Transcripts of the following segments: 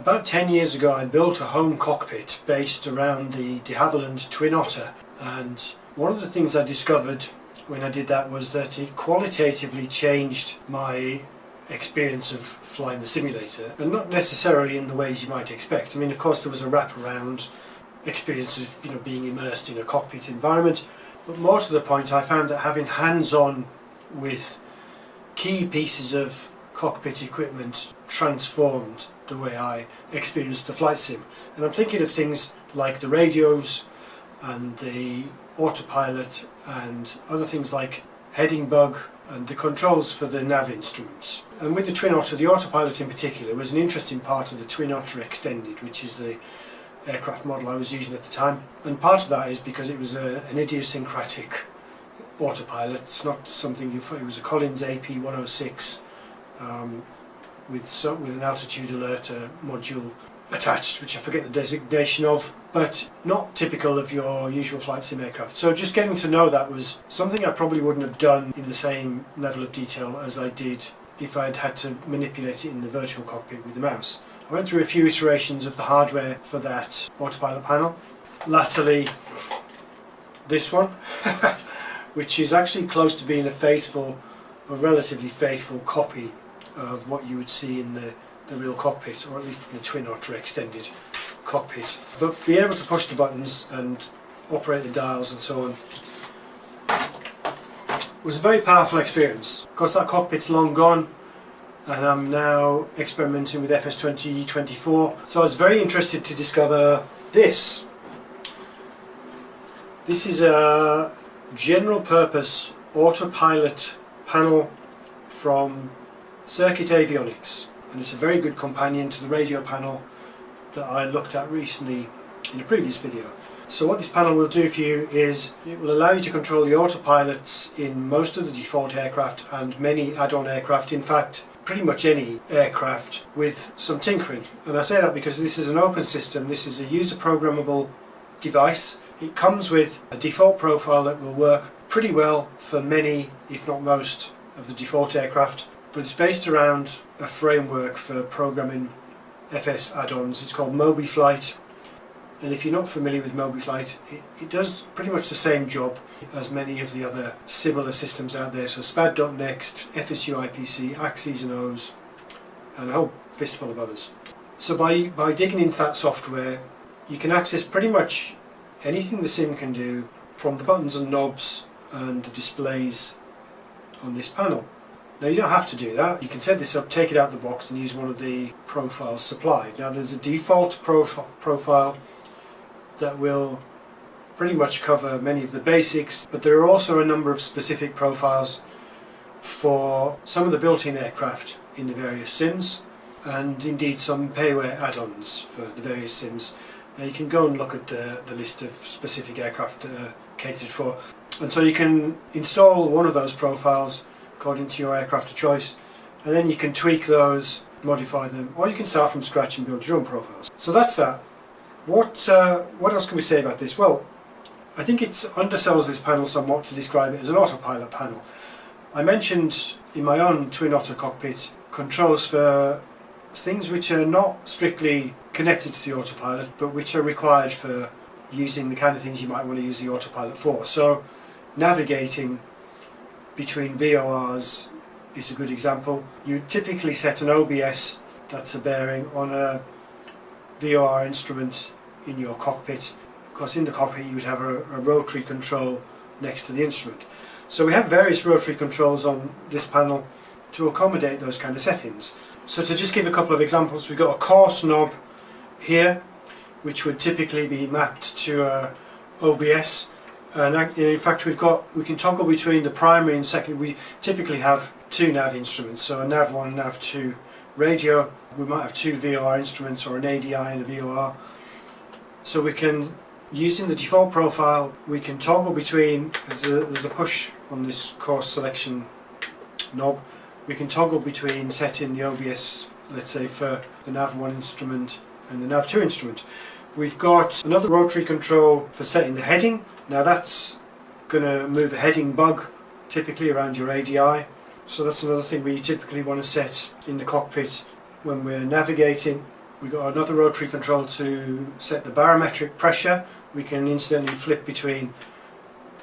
About 10 years ago I built a home cockpit based around the de Havilland Twin Otter, and one of the things I discovered when I did that was that it qualitatively changed my experience of flying the simulator, and not necessarily in the ways you might expect. I mean, of course there was a wraparound experience of being immersed in a cockpit environment, but more to the point I found that having hands-on with key pieces of cockpit equipment transformed the way I experienced the flight sim. And I'm thinking of things like the radios and the autopilot and other things like heading bug and the controls for the nav instruments. And with the Twin Otter, the autopilot in particular was an interesting part of the Twin Otter Extended, which is the aircraft model I was using at the time. And part of that is because it was an idiosyncratic autopilot. It's not something you find. It was a Collins AP106 with an altitude alert module attached, which I forget the designation of, but not typical of your usual flight sim aircraft. So just getting to know that was something I probably wouldn't have done in the same level of detail as I did if I'd had to manipulate it in the virtual cockpit with the mouse. I went through a few iterations of the hardware for that autopilot panel. Latterly, this one, which is actually close to being a relatively faithful copy of what you would see in the real cockpit, or at least in the Twin Otter Extended cockpit. But being able to push the buttons and operate the dials and so on was a very powerful experience. Of course, that cockpit's long gone, and I'm now experimenting with FS2024, so I was very interested to discover this. This is a general purpose autopilot panel from Circuit Avionics, and it's a very good companion to the radio panel that I looked at recently in a previous video. So what this panel will do for you is it will allow you to control the autopilots in most of the default aircraft and many add-on aircraft, in fact pretty much any aircraft, with some tinkering. And I say that because this is an open system, this is a user programmable device. It comes with a default profile that will work pretty well for many, if not most, of the default aircraft, but it's based around a framework for programming FS add-ons. It's called MobiFlight, and if you're not familiar with MobiFlight, it does pretty much the same job as many of the other similar systems out there. So SPAD.next, FSU IPC, Axes and O's, and a whole fistful of others. So by digging into that software, you can access pretty much anything the sim can do from the buttons and knobs and the displays on this panel. Now you don't have to do that. You can set this up, take it out of the box and use one of the profiles supplied. Now there's a default profile that will pretty much cover many of the basics, but there are also a number of specific profiles for some of the built-in aircraft in the various sims, and indeed some payware add-ons for the various sims. Now you can go and look at the list of specific aircraft catered for, and so you can install one of those profiles according to your aircraft of choice, and then you can tweak those, modify them, or you can start from scratch and build your own profiles. So that's that. What else can we say about this? Well, I think it undersells this panel somewhat to describe it as an autopilot panel. I mentioned in my own Twin Otter cockpit controls for things which are not strictly connected to the autopilot, but which are required for using the kind of things you might want to use the autopilot for. So navigating between VORs is a good example. You typically set an OBS, that's a bearing, on a VOR instrument in your cockpit. Of course, in the cockpit you would have a rotary control next to the instrument. So we have various rotary controls on this panel to accommodate those kind of settings. So to just give a couple of examples, we've got a course knob here, which would typically be mapped to OBS. And in fact we can toggle between the primary and secondary. We typically have two nav instruments, so a nav1 and nav2 radio. We might have two VOR instruments or an ADI and a VOR. So we can, using the default profile, we can toggle between, there's a push on this course selection knob, we can toggle between setting the OBS, let's say for the nav1 instrument and the nav2 instrument. We've got another rotary control for setting the heading. Now that's going to move a heading bug typically around your ADI, so that's another thing we typically want to set in the cockpit when we're navigating. We've got another rotary control to set the barometric pressure. We can incidentally flip between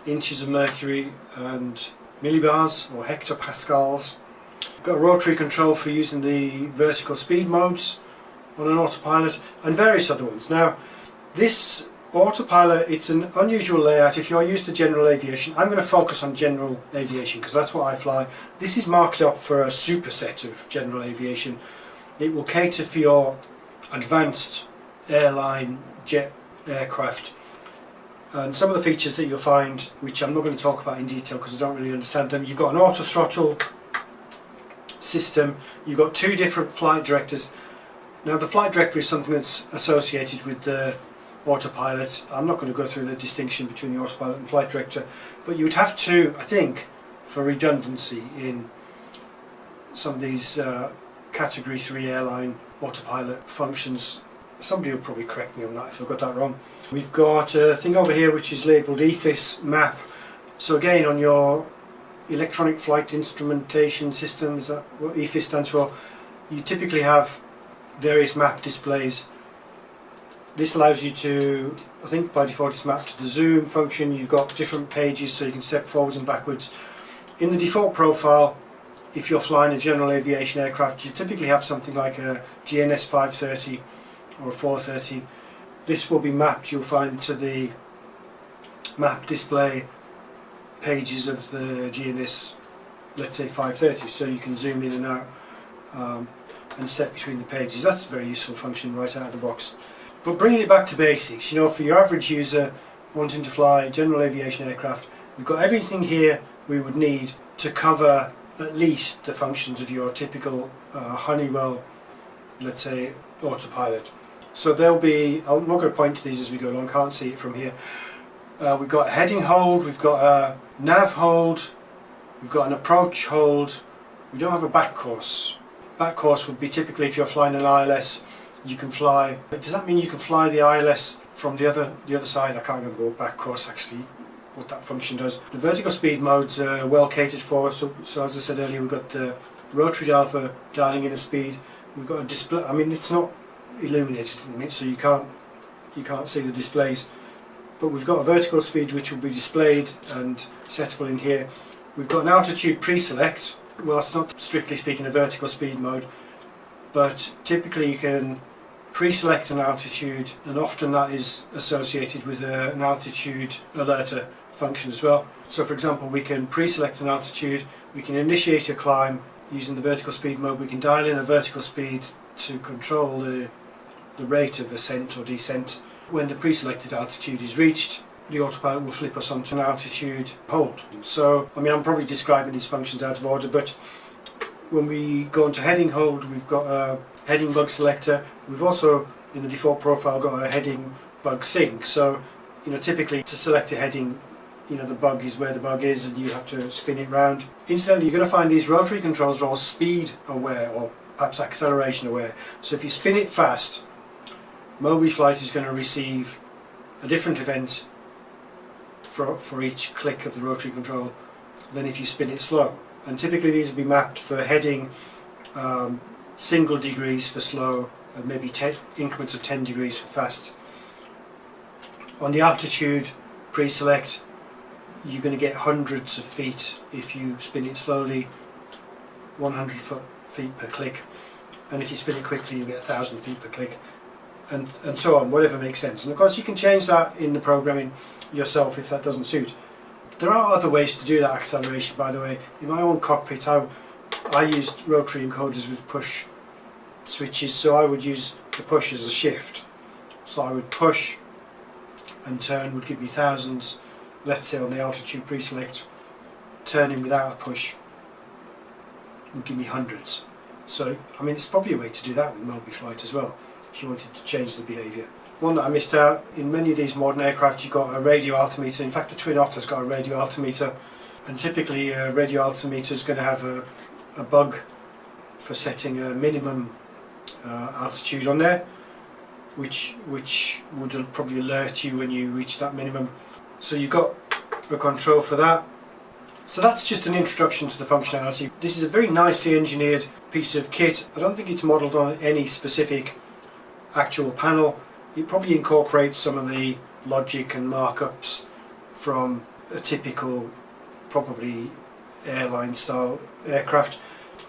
inches of mercury and millibars or hectopascals. We've got a rotary control for using the vertical speed modes on an autopilot and various other ones. Now this autopilot, it's an unusual layout. If you're used to general aviation, I'm going to focus on general aviation because that's what I fly. This is marked up for a superset of general aviation. It will cater for your advanced airline jet aircraft. And some of the features that you'll find, which I'm not going to talk about in detail because I don't really understand them. You've got an auto throttle system. You've got two different flight directors. Now the flight director is something that's associated with the autopilot. I'm not going to go through the distinction between the autopilot and flight director, but you would have to, I think, for redundancy in some of these category 3 airline autopilot functions. Somebody will probably correct me on that if I've got that wrong. We've got a thing over here which is labelled EFIS map. So again, on your electronic flight instrumentation system, is that what EFIS stands for? You typically have various map displays. This allows you to, I think by default it's mapped to the zoom function. You've got different pages so you can step forwards and backwards. In the default profile, if you're flying a general aviation aircraft, you typically have something like a GNS 530 or a 430. This will be mapped, you'll find, to the map display pages of the GNS, let's say 530, so you can zoom in and out and step between the pages. That's a very useful function right out of the box. But bringing it back to basics, you know, for your average user wanting to fly general aviation aircraft, we've got everything here we would need to cover at least the functions of your typical Honeywell, let's say, autopilot. So there'll be, I'm not going to point to these as we go along, can't see it from here. We've got a heading hold, we've got a nav hold, we've got an approach hold. We don't have a back course. Back course would be typically if you're flying an ILS, you can fly. Does that mean you can fly the ILS from the other side? I can't remember what back course actually, what that function does. The vertical speed modes are well catered for. So as I said earlier, we've got the rotary dial for dialing in a speed. We've got a display. I mean, it's not illuminated, so you can't see the displays. But we've got a vertical speed which will be displayed and settable in here. We've got an altitude pre-select. Well, it's not strictly speaking a vertical speed mode, but typically you can pre-select an altitude, and often that is associated with an altitude alerter function as well. So for example, we can pre-select an altitude, we can initiate a climb using the vertical speed mode, we can dial in a vertical speed to control the rate of ascent or descent. When the pre-selected altitude is reached, the autopilot will flip us onto an altitude hold. So, I mean, I'm probably describing these functions out of order, but when we go into heading hold, we've got a heading bug selector. We've also, in the default profile, got a heading bug sync. So, you know, typically to select a heading, you know, the bug is where the bug is and you have to spin it round. Incidentally, you're going to find these rotary controls are all speed aware or perhaps acceleration aware. So if you spin it fast, MobiFlight is going to receive a different event for each click of the rotary control than if you spin it slow. And typically these will be mapped for heading single degrees for slow and maybe increments of 10 degrees for fast. On the altitude pre-select, you're going to get hundreds of feet if you spin it slowly, 100 feet per click, and if you spin it quickly you get 1,000 feet per click, and so on, whatever makes sense. And of course you can change that in the programming yourself if that doesn't suit. There are other ways to do that acceleration, by the way. In my own cockpit I used rotary encoders with push switches, so I would use the push as a shift. So I would push and turn would give me thousands, let's say on the altitude pre-select. Turning without a push would give me hundreds. So, I mean, it's probably a way to do that with MobiFlight as well, if you wanted to change the behaviour. One that I missed out, in many of these modern aircraft you've got a radio altimeter. In fact, the Twin Otter's got a radio altimeter, and typically a radio altimeter is going to have a bug for setting a minimum altitude on there, which would probably alert you when you reach that minimum. So you've got a control for that. So that's just an introduction to the functionality. This is a very nicely engineered piece of kit. I don't think it's modelled on any specific actual panel. It probably incorporates some of the logic and markups from a typical, probably airline style aircraft.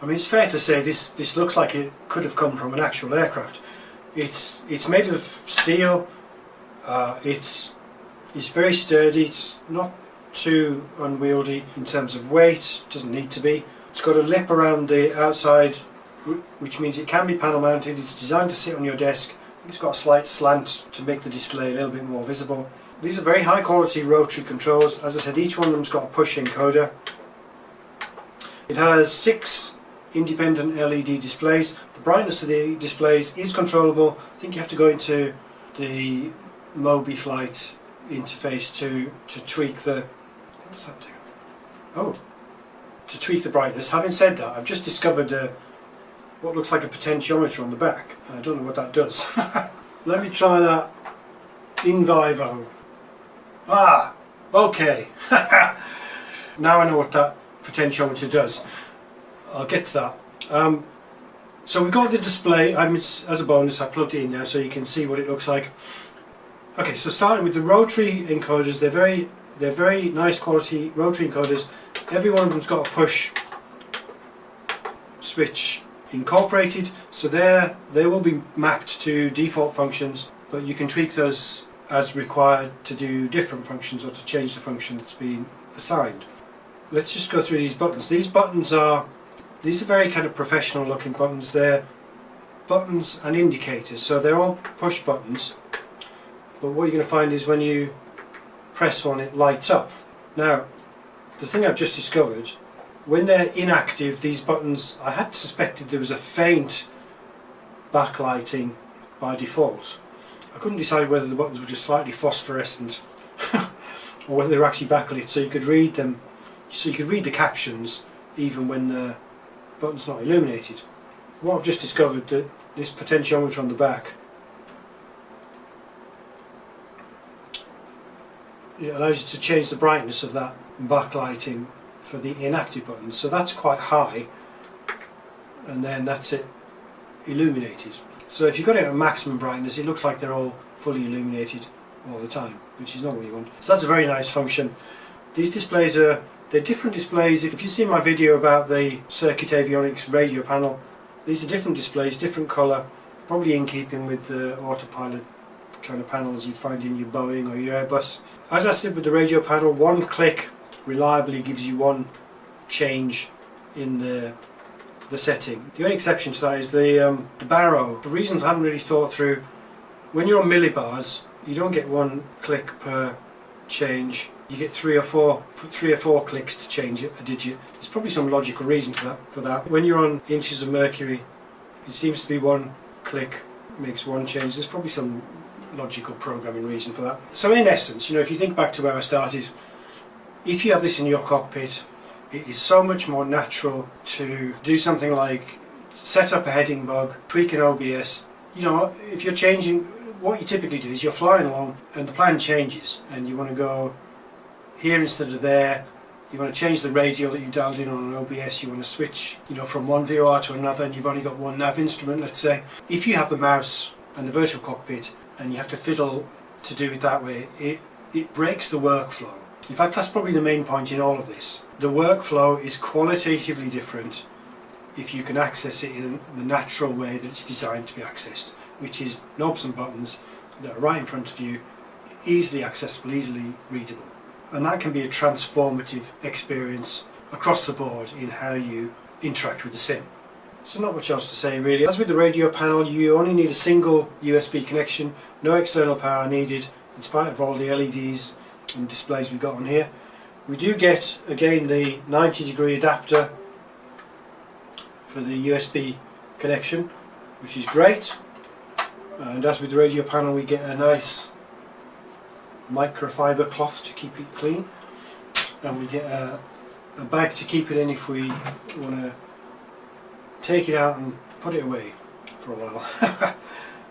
I mean, it's fair to say this looks like it could have come from an actual aircraft. It's made of steel. It's very sturdy. It's not too unwieldy in terms of weight. It doesn't need to be. It's got a lip around the outside, which means it can be panel mounted. It's designed to sit on your desk. It's got a slight slant to make the display a little bit more visible. These are very high quality rotary controls. As I said, each one of them's got a push encoder. It has 6 independent LED displays. The brightness of the displays is controllable. I think you have to go into the Mobi Flight interface to tweak the... What does that do? Oh, to tweak the brightness. Having said that, I've just discovered what looks like a potentiometer on the back. I don't know what that does. Let me try that in vivo. Ah, okay. Now I know what that potentiometer does. I'll get to that. So we've got the display. As a bonus, I plugged it in now so you can see what it looks like. Okay, so starting with the rotary encoders, they're very nice quality rotary encoders. Every one of them's got a push switch incorporated, so they will be mapped to default functions, but you can tweak those as required to do different functions or to change the function that's been assigned. Let's just go through these buttons. These are very kind of professional looking buttons. They're buttons and indicators, so they're all push buttons, but what you're going to find is when you press one it lights up. Now the thing I've just discovered, when they're inactive, these buttons, I had suspected there was a faint backlighting by default. I couldn't decide whether the buttons were just slightly phosphorescent or whether they were actually backlit, so you could read them, so you could read the captions even when the button's not illuminated. What I've just discovered, that this potentiometer on the back, it allows you to change the brightness of that backlighting for the inactive buttons, so that's quite high, and then that's it illuminated. So if you've got it at maximum brightness, it looks like they're all fully illuminated all the time, which is not what you want. So that's a very nice function. These displays they're different displays. If you've seen my video about the Circuit Avionics radio panel, these are different displays, different colour, probably in keeping with the autopilot kind of panels you'd find in your Boeing or your Airbus. As I said with the radio panel, one click reliably gives you one change in the setting. The only exception to that is the baro. For reasons I haven't really thought through, when you're on millibars you don't get one click per change, you get three or four clicks to change a digit. There's probably some logical reason for that. When you're on inches of mercury, it seems to be one click makes one change. There's probably some logical programming reason for that. So in essence, if you think back to where I started, if you have this in your cockpit, it is so much more natural to do something like set up a heading bug, tweak an OBS. If you're changing, what you typically do is you're flying along and the plan changes and you want to go here instead of there. You want to change the radio that you dialed in on an OBS, you want to switch from one VOR to another, and you've only got one nav instrument, let's say. If you have the mouse and the virtual cockpit and you have to fiddle to do it that way, it breaks the workflow. In fact, that's probably the main point in all of this. The workflow is qualitatively different if you can access it in the natural way that it's designed to be accessed, which is knobs and buttons that are right in front of you, easily accessible, easily readable. And that can be a transformative experience across the board in how you interact with the sim. So not much else to say really. As with the radio panel, you only need a single USB connection, no external power needed, in spite of all the LEDs and displays we've got on here. We do get again the 90-degree adapter for the USB connection, which is great. And as with the radio panel, we get a nice microfiber cloth to keep it clean, and we get a bag to keep it in if we want to take it out and put it away for a while.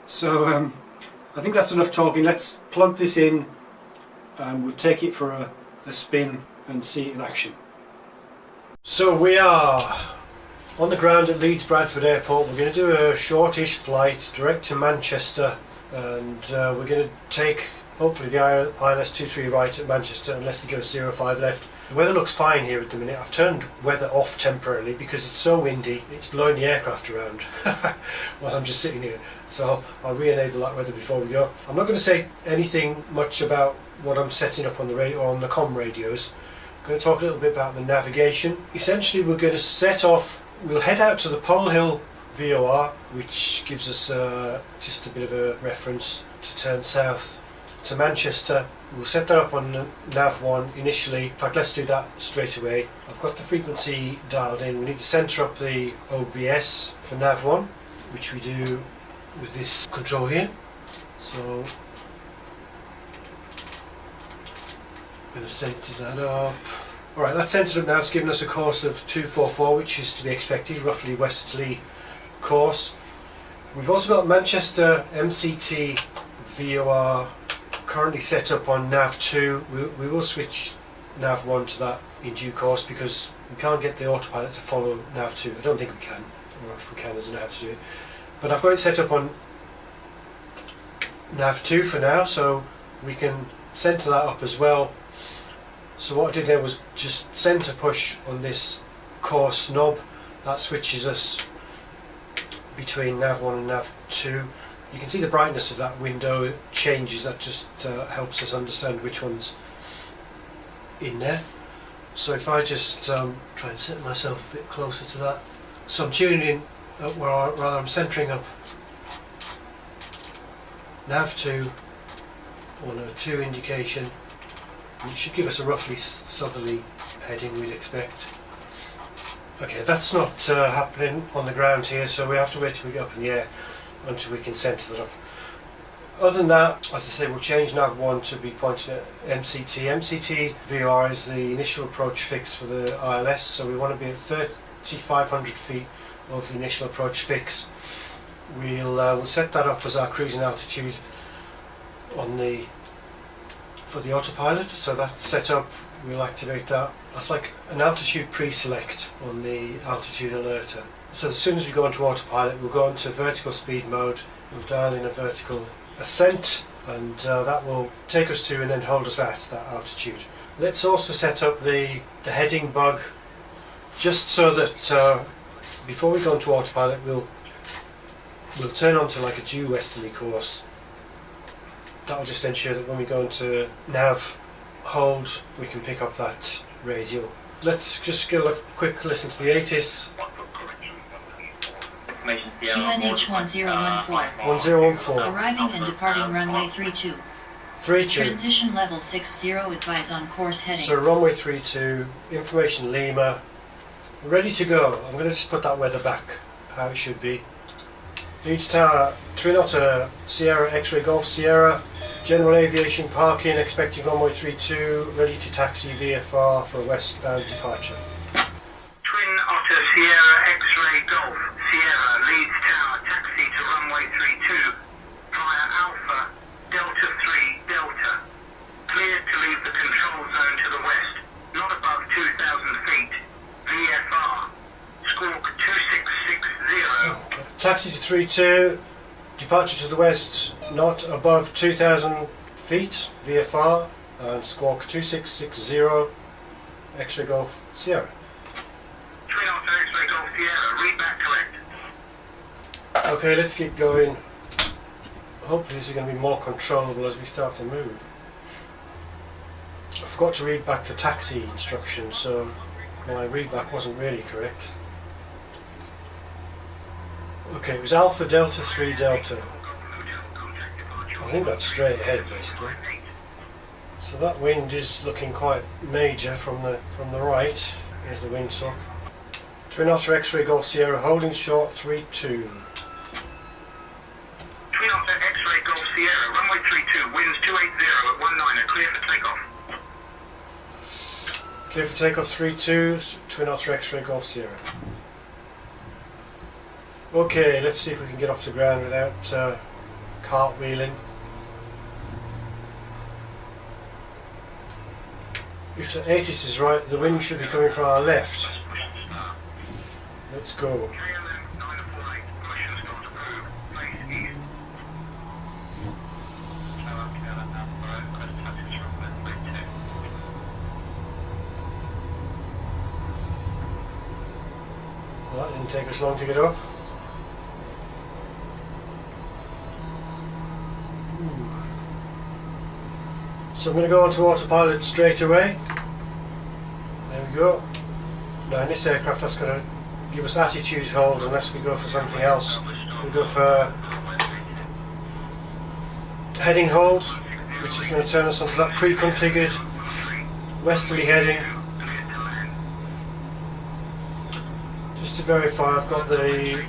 So I think that's enough talking. Let's plug this in and we'll take it for a spin and see it in action. So we are On the ground at Leeds Bradford Airport, we're going to do a shortish flight direct to Manchester, and we're going to take hopefully the ILS 23 right at Manchester unless they go 05 left. The weather looks fine here at the minute. I've turned weather off temporarily because it's so windy, it's blowing the aircraft around while I'm just sitting here. So I'll re-enable that weather before we go. I'm not going to say anything much about what I'm setting up on the radio or on the comm radios. I'm going to talk a little bit about the navigation. Essentially we're going to set off, we'll head out to the Pole Hill VOR, which gives us just a bit of a reference to turn south to Manchester. We'll set that up on nav1 initially. In fact, let's do that straight away. I've got the frequency dialed in. We need to centre up the OBS for nav1, which we do with this control here. So I'm going to centre that up. Alright, that's centred up now. It's given us a course of 244, which is to be expected, roughly westerly course. We've also got Manchester MCT VOR currently set up on nav2. We will switch nav1 to that in due course because we can't get the autopilot to follow nav2. I don't think we can, or if we can, I don't know how to do it. But I've got it set up on nav2 for now, so we can centre that up as well. So what I did there was just centre push on this course knob. That switches us between nav1 and nav2. You can see the brightness of that window changes. That just helps us understand which one's in there. So if I just try and set myself a bit closer to that. So I'm tuning in, I'm centering up nav2 on a 2 indication, which should give us a roughly southerly heading we'd expect. Okay, that's not happening on the ground here, so we have to wait till we get up in the air until we can centre that up. Other than that, as I say, we'll change nav1 to be pointing at MCT. MCT VOR is the initial approach fix for the ILS, so we want to be at 3,500 feet of the initial approach fix. We'll set that up as our cruising altitude for the autopilot, so that's set up. We'll activate that. That's like an altitude pre-select on the altitude alerter. So as soon as we go into autopilot, we'll go into vertical speed mode. We'll dial in a vertical ascent, and that will take us to and then hold us at that altitude. Let's also set up the heading bug, just so that before we go into autopilot, we'll turn on to like a due westerly course. That'll just ensure that when we go into nav hold, we can pick up that radio. Let's just get a quick listen to the ATIS. QNH 1014. 1014. Arriving and departing runway 32. 32. Transition level 60, advise on course heading. So runway 32, information Lima. Ready to go. I'm going to just put that weather back how it should be. Leeds Tower, Twin Otter, Sierra X-Ray Golf Sierra, General Aviation Parking, expecting runway 32, ready to taxi VFR for a westbound departure. Twin Otter, Sierra X-Ray Golf Sierra, Leeds Tower, taxi to runway 32, via Alpha, Delta 3, Delta. Cleared to leave the control zone to the west, not above 2,000 feet. VFR, squawk 2660. Okay. Taxi to 32, departure to the west, not above 2,000 feet, VFR, and squawk 2660, X-Ray Golf Sierra. Twin Otter, X-Ray Golf Sierra, read back correct. Okay, let's keep going. Hopefully this is going to be more controllable as we start to move. I forgot to read back the taxi instructions, so my readback wasn't really correct. Okay, it was Alpha Delta 3 Delta. I think that's straight ahead basically. So that wind is looking quite major from the right. Here's the windsock. Twin Otter X-Ray Golf Sierra holding short 32. Twin Otter, X-Ray Golf Sierra, runway 32, winds 280 at 19, clear for takeoff. Clear for takeoff 32, Twin Otter X-Ray Golf Sierra. Okay, let's see if we can get off the ground without cartwheeling. If the ATIS is right, the wind should be coming from our left. Let's go. KLM 948, permission not approved. Place east. KLM 948, request taxi from runway 2. Well, that didn't take us long to get up. So I'm going to go on to autopilot straight away. There we go. Now in this aircraft that's going to give us attitude hold unless we go for something else. We go for heading hold, which is going to turn us onto that pre-configured westerly heading. Just to verify I've got the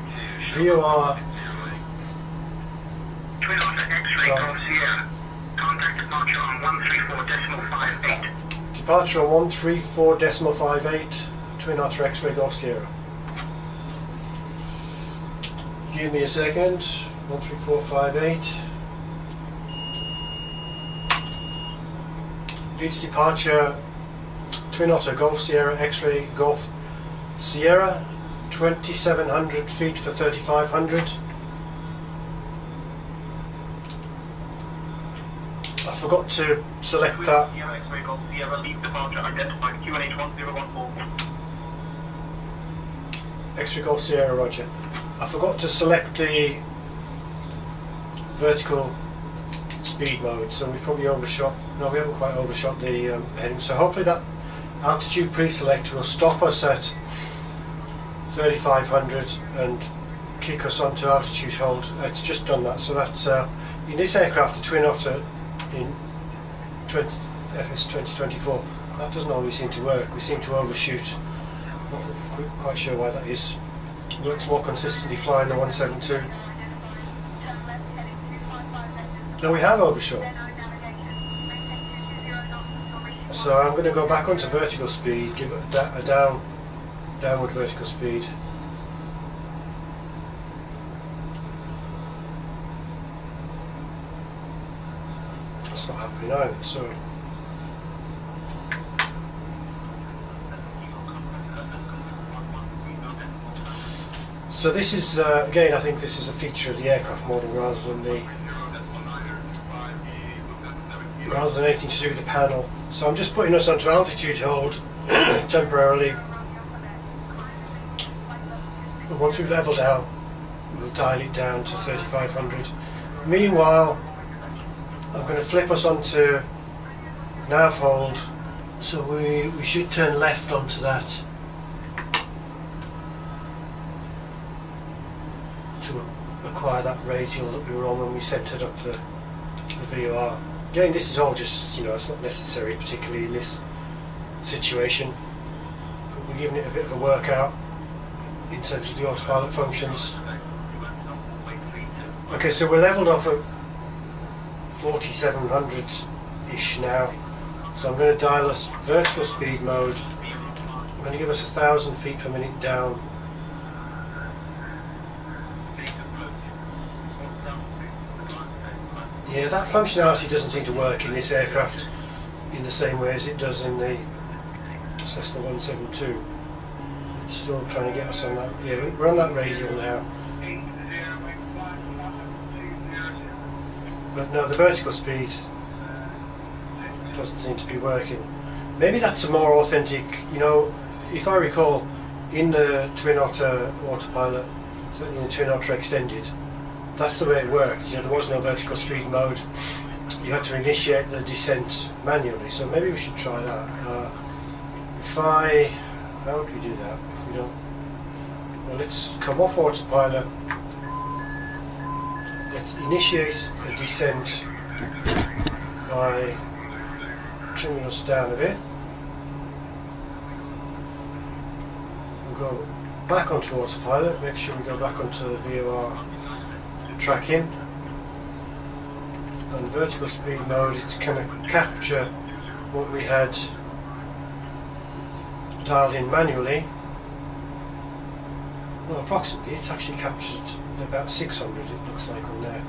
VOR Twin Otter X-ray Golf Sierra. Contact departure on 134.58. Departure on 134.58, Twin Otter X-ray Golf Sierra. Give me a second. 134.58. Leads departure Twin Otter Golf Sierra X-ray Golf Sierra. 2,700 feet for 3,500. I forgot to select that. X-ray Golf Sierra lead departure identified QNH 1014. X-ray Golf Sierra, roger. I forgot to select the vertical speed mode, so we've probably overshot. No, we haven't quite overshot the heading. So hopefully that altitude pre-select will stop us at 3,500 and kick us onto altitude hold. It's just done that. So that's in this aircraft, the Twin Otter in FS 2024. That doesn't always seem to work. We seem to overshoot. Not quite sure why that is. It works more consistently flying the 172. No, we have overshot. So I'm going to go back onto vertical speed, give it a downward vertical speed. That's not happening either, so this is again, I think this is a feature of the aircraft model rather than anything to do with the panel. So I'm just putting us onto altitude hold temporarily. And once we've levelled out, we'll dial it down to 3,500. Meanwhile, I'm going to flip us onto nav hold, so we should turn left onto that to acquire that radial that we were on when we centred up the VOR. Again, this is all just, it's not necessary particularly in this situation, but we're giving it a bit of a workout in terms of the autopilot functions. Okay, so we're levelled off at 4,700-ish now, so I'm going to dial us vertical speed mode. I'm going to give us 1,000 feet per minute down. Yeah, that functionality doesn't seem to work in this aircraft in the same way as it does in the Cessna 172. It's still trying to get us on that. Yeah, we're on that radial now. But no, the vertical speed doesn't seem to be working. Maybe that's a more authentic, if I recall, in the Twin Otter autopilot, certainly in the Twin Otter Extended, that's the way it worked. There was no vertical speed mode. You had to initiate the descent manually. So maybe we should try that. How would we do that if we don't? Well, let's come off autopilot. Let's initiate a descent by trimming us down a bit. We'll go back onto autopilot. Make sure we go back onto the VOR tracking, and vertical speed mode, it's going to capture what we had dialed in manually. Well, approximately it's actually captured about 600, it looks like on there.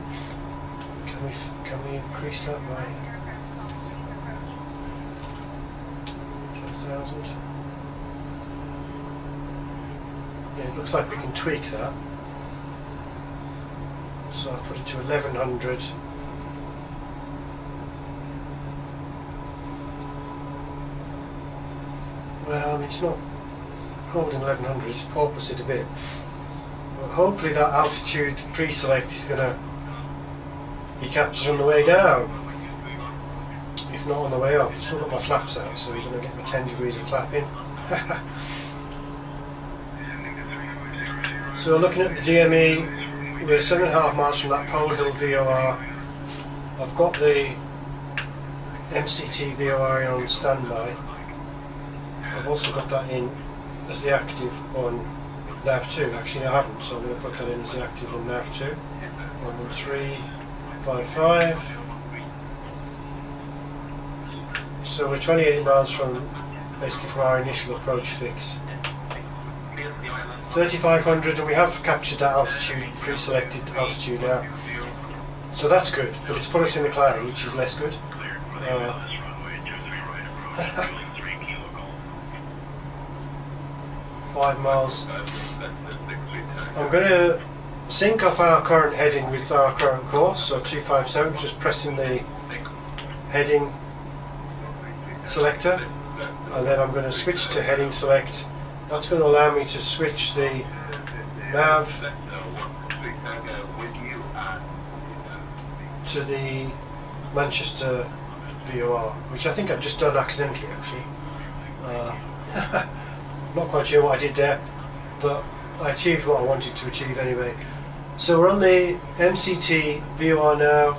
Can we increase that by 10,000? Yeah, it looks like we can tweak that. So I've put it to 1100. Well, I mean, it's not holding 1100, it's porpoised a bit. But hopefully that altitude pre-select is going to be captured on the way down, if not on the way up. I've still got my flaps out, so I'm going to get my 10 degrees of flapping. So looking at the DME, we're 7.5 miles from that Pole Hill VOR. I've got the MCT VOR in on standby. I've also got that in as the active on nav2. Actually I haven't, so I'm going to put that in as the active on nav2. 11355. So we're 28 miles from basically from our initial approach fix. 3500, and we have captured that altitude, pre-selected altitude now. So that's good, but it's put us in the cloud, which is less good. 5 miles. I'm going to sync up our current heading with our current course, so 257, just pressing the heading selector, and then I'm going to switch to heading select. That's going to allow me to switch the nav to the Manchester VOR, which I think I've just done accidentally actually. Not quite sure what I did there, but I achieved what I wanted to achieve anyway. So we're on the MCT VOR now,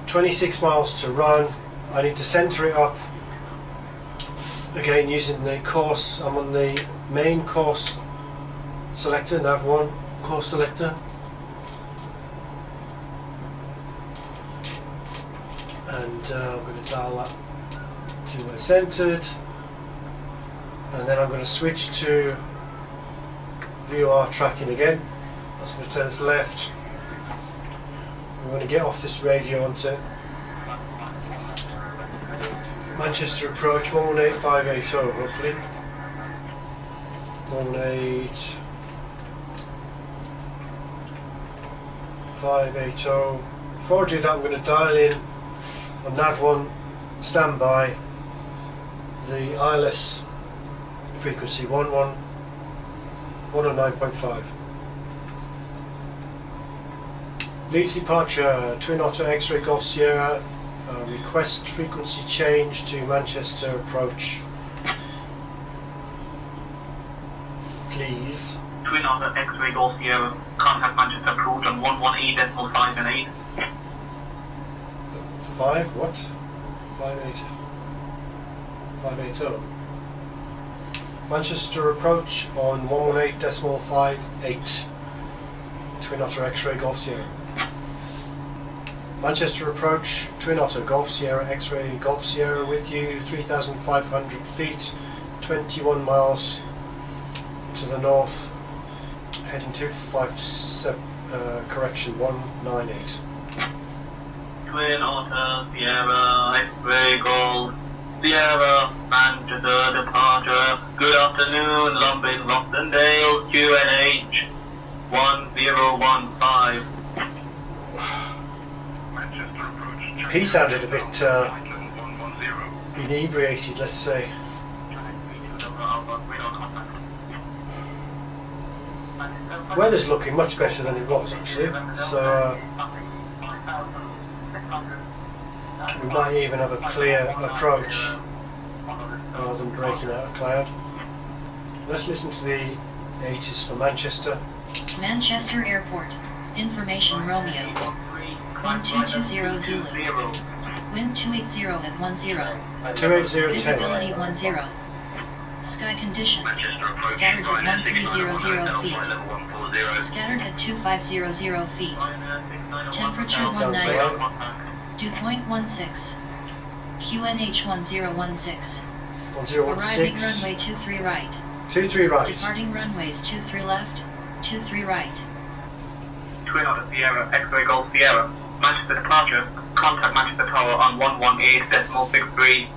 26 miles to run. I need to centre it up again using the course. I'm on the main course selector, nav1 course selector, and I'm going to dial that to where centred, and then I'm going to switch to VOR tracking again. That's going to turn us left. I'm going to get off this radio onto Manchester approach, 118580 hopefully. 118,580. Before I do that, I'm going to dial in on nav1 standby the ILS frequency 109.5. Leads departure, Twin Otter X-Ray Golf Sierra. Request frequency change to Manchester approach, please. Twin Otter X-Ray Golf Sierra, contact Manchester approach on 118.5 and 8. 5 what? 580. Manchester approach on 118.58. Twin Otter X-Ray Golf Sierra. Manchester approach, Twin Otter Golf Sierra X-Ray Golf Sierra with you, 3,500 feet, 21 miles to the north, heading 257, correction 198. Twin Otter Sierra X-Ray Golf Sierra Manchester departure. Good afternoon, Lombin, Roxondale, QNH 1015. He sounded a bit inebriated, let's say. Weather's looking much better than it was actually, so we might even have a clear approach rather than breaking out a cloud. Let's listen to the 80s for Manchester. Manchester Airport. Information Romeo. 1220 Zulu. Wind 280 at 10. 280 Visibility 10. Sky conditions. Scattered at 1300 feet. Scattered at 2500 feet. Temperature 19. Dew point 16. QNH 1016. 1016. Arriving runway 23 right. 23 right. Departing runways 23 left, 23 right. Twin Otter Sierra X-Ray Golf Sierra. Manchester departure. Contact Manchester Tower on 118.63.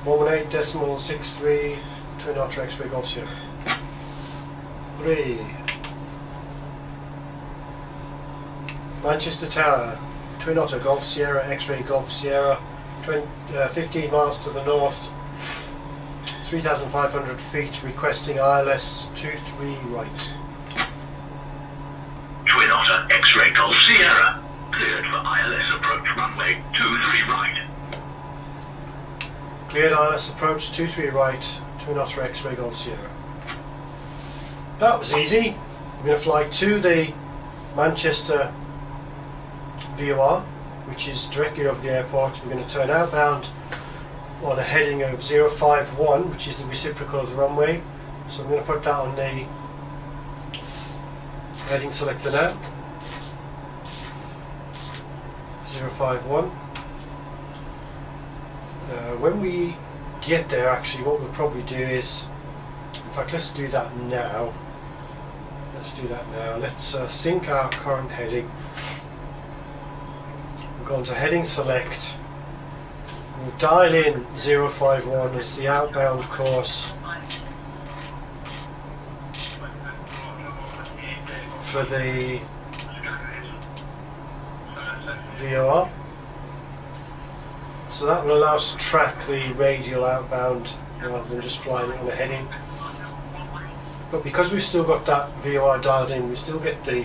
118.63, Twin Otter X-Ray Golf Sierra. 3. Manchester Tower, Twin Otter Golf Sierra X-Ray Golf Sierra, 15 miles to the north, 3,500 feet, requesting ILS 23 right. Twin Otter X-Ray Golf Sierra, cleared for ILS approach runway 23 right. Cleared ILS approach 23 right, Twin Otter X-Ray Golf Sierra. That was easy. We're going to fly to the Manchester VOR, which is directly over the airport. We're going to turn outbound on a heading of 051, which is the reciprocal of the runway. So I'm going to put that on the heading selector now. 051. When we get there, actually what we'll probably do is, in fact let's do that now. Let's sync our current heading. We'll go into heading select. We'll dial in 051 as the outbound course for the VOR. So that will allow us to track the radial outbound rather than just flying it on a heading. But because we've still got that VOR dialed in, we still got the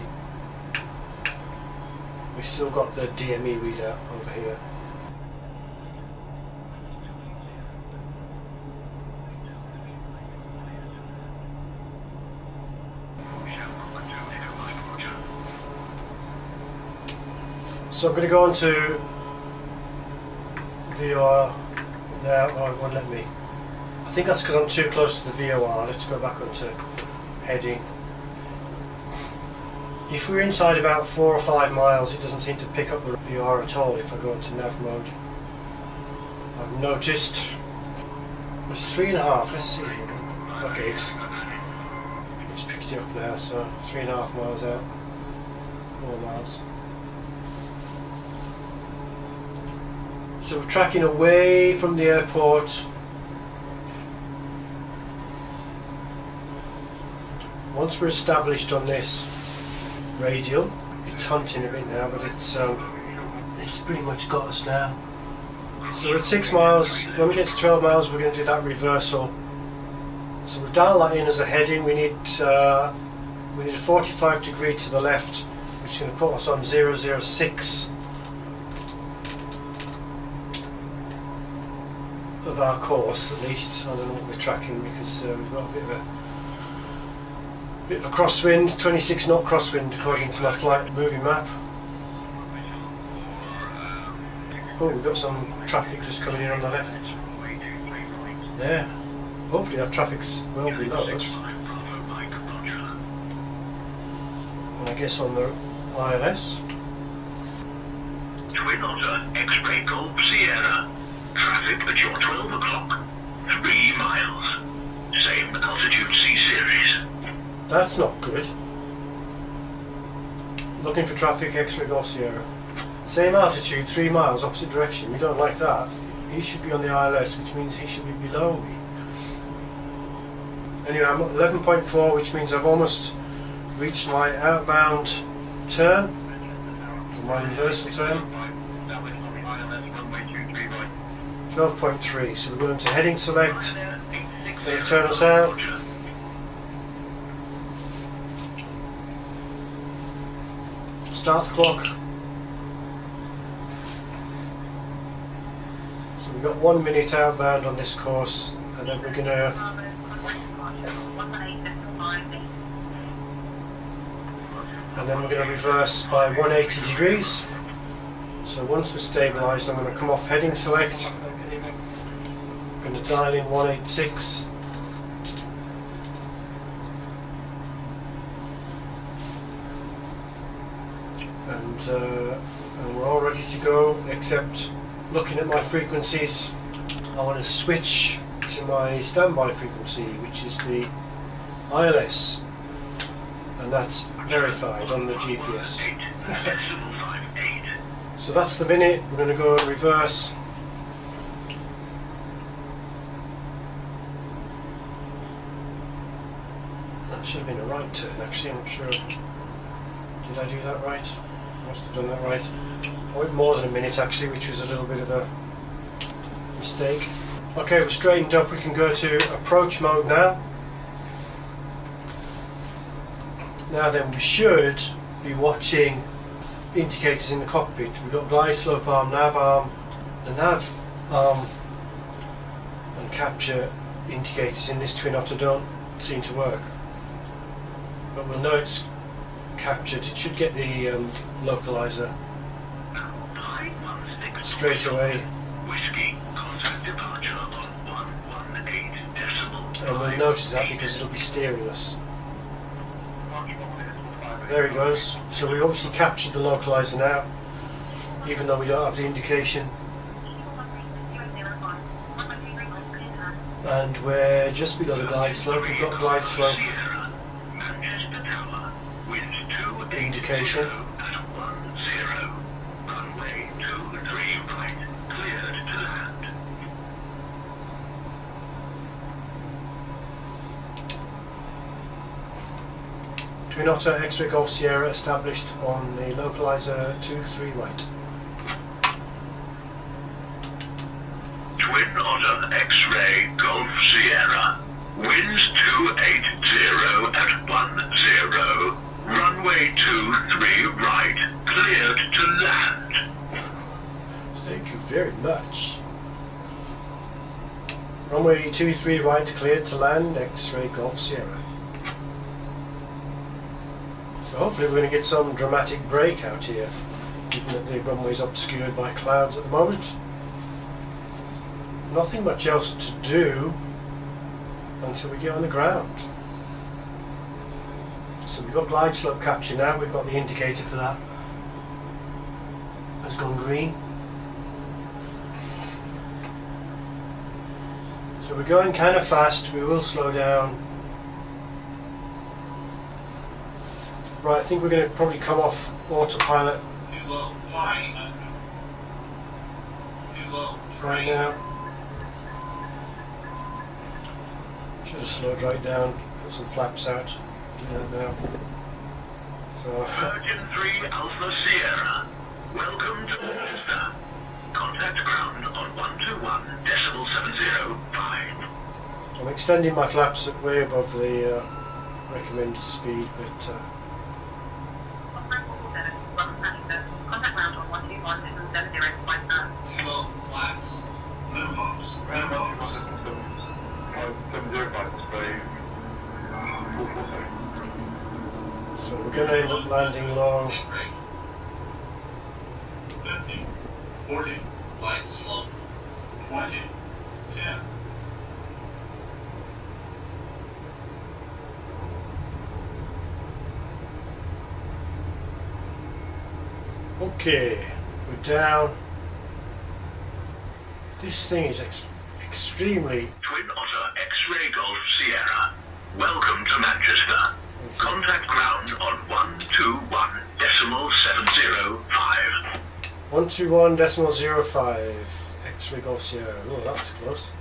DME readout over here. So I'm going to go on to VOR now. Oh, it won't let me. I think that's because I'm too close to the VOR. Let's go back onto heading. If we're inside about 4 or 5 miles, it doesn't seem to pick up the VOR at all if I go into nav mode. I've noticed it's 3.5. Let's see. Okay, it's picked it up now, so 3.5 miles out. 4 miles. So we're tracking away from the airport. Once we're established on this radial, it's hunting a bit now, but it's pretty much got us now. So we're at 6 miles. When we get to 12 miles, we're going to do that reversal. So we'll dial that in as a heading. We need a 45 degree to the left, which is going to put us on 006 of our course, at least. I don't know what we're tracking because we've got a bit of a crosswind, 26 knot crosswind according to my flight moving map. Oh, we've got some traffic just coming in on the left. There. Hopefully that traffic's well below us. And I guess on the ILS. Twin Otter X-Ray Golf Sierra. Traffic at your 12 o'clock. 3 miles. Same altitude C series. That's not good. Looking for traffic, X-Ray Golf Sierra. Same altitude, 3 miles, opposite direction. We don't like that. He should be on the ILS, which means he should be below me. Anyway, I'm at 11.4, which means I've almost reached my outbound turn, my reversal turn. 12.3, so we're going to heading select, going to turn us out. Start the clock. So we've got 1 minute outbound on this course, and then we're going to reverse by 180 degrees. So once we're stabilised, I'm going to come off heading select. I'm going to dial in 186. And we're all ready to go, except looking at my frequencies, I want to switch to my standby frequency, which is the ILS, and that's verified on the GPS. So that's the minute. We're going to go reverse. That should have been a right turn actually, I'm not sure. Did I do that right? Must have done that right. I went more than a minute actually, which was a little bit of a mistake. Okay, we're straightened up, we can go to approach mode now. Now then, we should be watching indicators in the cockpit. We've got glide slope arm, nav arm. The nav arm and capture indicators in this twin otter don't seem to work. But we'll know it's captured. It should get the localizer straight away. And we'll notice that because it'll be steering us. There it goes. So we've obviously captured the localizer now, even though we don't have the indication. And we're just below the glide slope. We've got glide slope indication. Twin Otter X-Ray Golf Sierra established on the localizer 23 right. Twin Otter X-Ray Golf Sierra. Winds 280 at 10. Runway 23 right. Cleared to land. Thank you very much. Runway 23 right, cleared to land, X-Ray Golf Sierra. So hopefully we're going to get some dramatic breakout here, given that the runway's obscured by clouds at the moment. Nothing much else to do until we get on the ground. So we've got glide slope capture now, we've got the indicator for that. That's gone green. So we're going kind of fast, we will slow down. Right, I think we're going to probably come off autopilot right now. Should have slowed right down, put some flaps out. Do that now. So, Virgin 3 Alpha Sierra. Welcome to Manchester. Contact ground on 121.705. I'm extending my flaps at way above the recommended speed, but Contact ground on 121.705. Kilo flaps. Lumos. so we're going to end up landing long. 50, 40, light slope, 20, 10. Okay, we're down. This thing is extremely... Twin Otter X-Ray Golf Sierra. Welcome to Manchester. Contact ground on 121.705. 121.05 X-Ray Golf Sierra. Oh, that was close.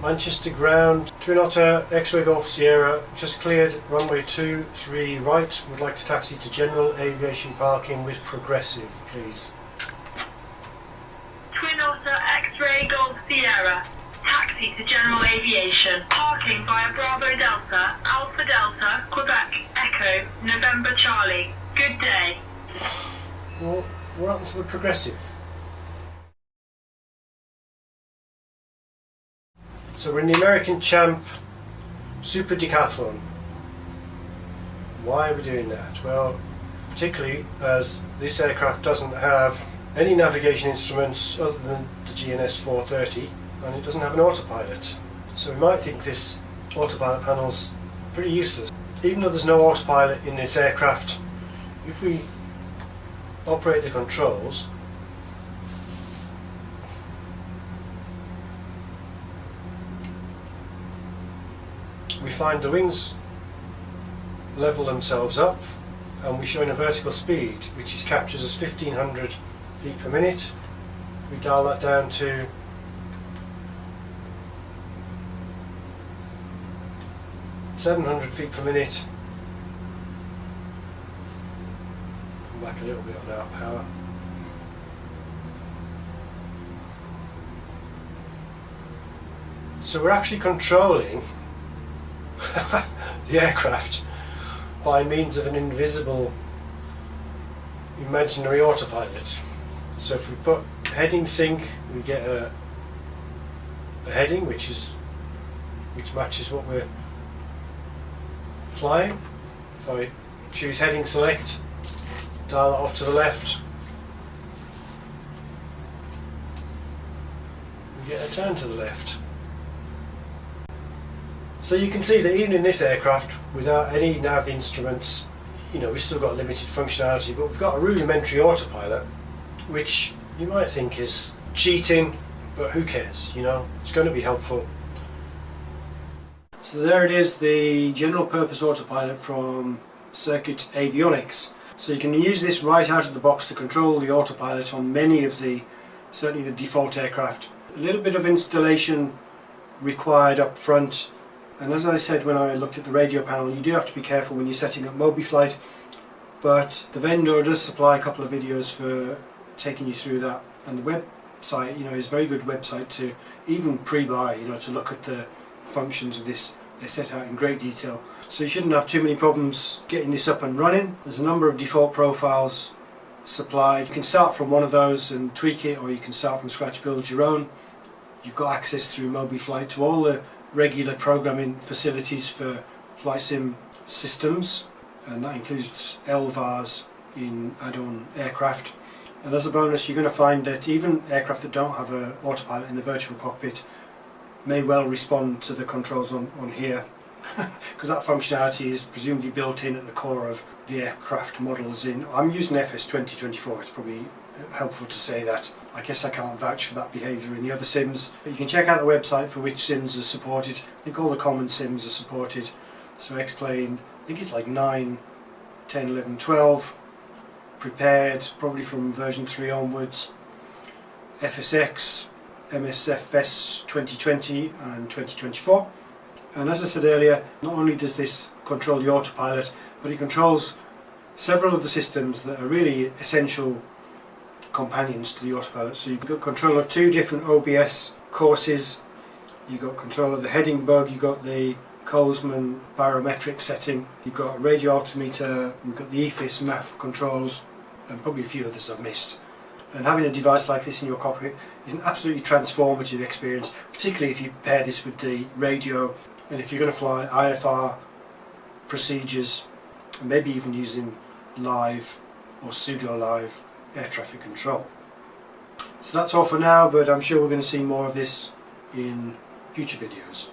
Manchester ground, Twin Otter X-Ray Golf Sierra, just cleared runway 23 right. Would like to taxi to general aviation parking with progressive, please. Twin Otter X-Ray Golf Sierra. Taxi to general aviation. Parking via Bravo Delta, Alpha Delta, Quebec, Echo, November Charlie. Good day. Well, what happened to the progressive? So we're in the American Champ Super Decathlon. Why are we doing that? Well, particularly as this aircraft doesn't have any navigation instruments other than the GNS 430, and it doesn't have an autopilot. So we might think this autopilot panel's pretty useless. Even though there's no autopilot in this aircraft, if we operate the controls, we find the wings level themselves up and we're showing a vertical speed which is captured as 1500 feet per minute. We dial that down to 700 feet per minute. Come back a little bit on our power. So we're actually controlling the aircraft by means of an invisible imaginary autopilot. So if we put heading sync, we get a heading which matches what we're flying. If I choose heading select, dial it off to the left, we get a turn to the left. So you can see that even in this aircraft, without any nav instruments, we've still got limited functionality, but we've got a rudimentary autopilot, which you might think is cheating, but who cares, it's going to be helpful. So there it is, the general purpose autopilot from Circuit Avionics. So you can use this right out of the box to control the autopilot on many of certainly the default aircraft. A little bit of installation required up front. And as I said when I looked at the radio panel, you do have to be careful when you're setting up MobiFlight, but the vendor does supply a couple of videos for taking you through that, and the website is a very good website to even pre-buy, to look at the functions of this. They're set out in great detail, so you shouldn't have too many problems getting this up and running. There's a number of default profiles supplied. You can start from one of those and tweak it, or you can start from scratch, build your own. You've got access through MobiFlight to all the regular programming facilities for flight sim systems, and that includes LVARs in add-on aircraft. And as a bonus, you're going to find that even aircraft that don't have an autopilot in the virtual cockpit may well respond to the controls on here, because that functionality is presumably built in at the core of the aircraft models. I'm using FS 2024, it's probably helpful to say that. I guess I can't vouch for that behaviour in the other sims, but you can check out the website for which sims are supported. I think all the common sims are supported. So X-Plane, I think it's like 9, 10, 11, 12, prepared probably from version 3 onwards, FSX, MSFS 2020 and 2024. And as I said earlier, not only does this control the autopilot, but it controls several of the systems that are really essential companions to the autopilot. So you've got control of 2 different OBS courses, you've got control of the heading bug, you've got the Colesman barometric setting, you've got a radio altimeter, you've got the EFIS map controls, and probably a few others I've missed. And having a device like this in your cockpit is an absolutely transformative experience, particularly if you pair this with the radio, and if you're going to fly IFR procedures, and maybe even using live or pseudo-live air traffic control. So that's all for now, but I'm sure we're going to see more of this in future videos.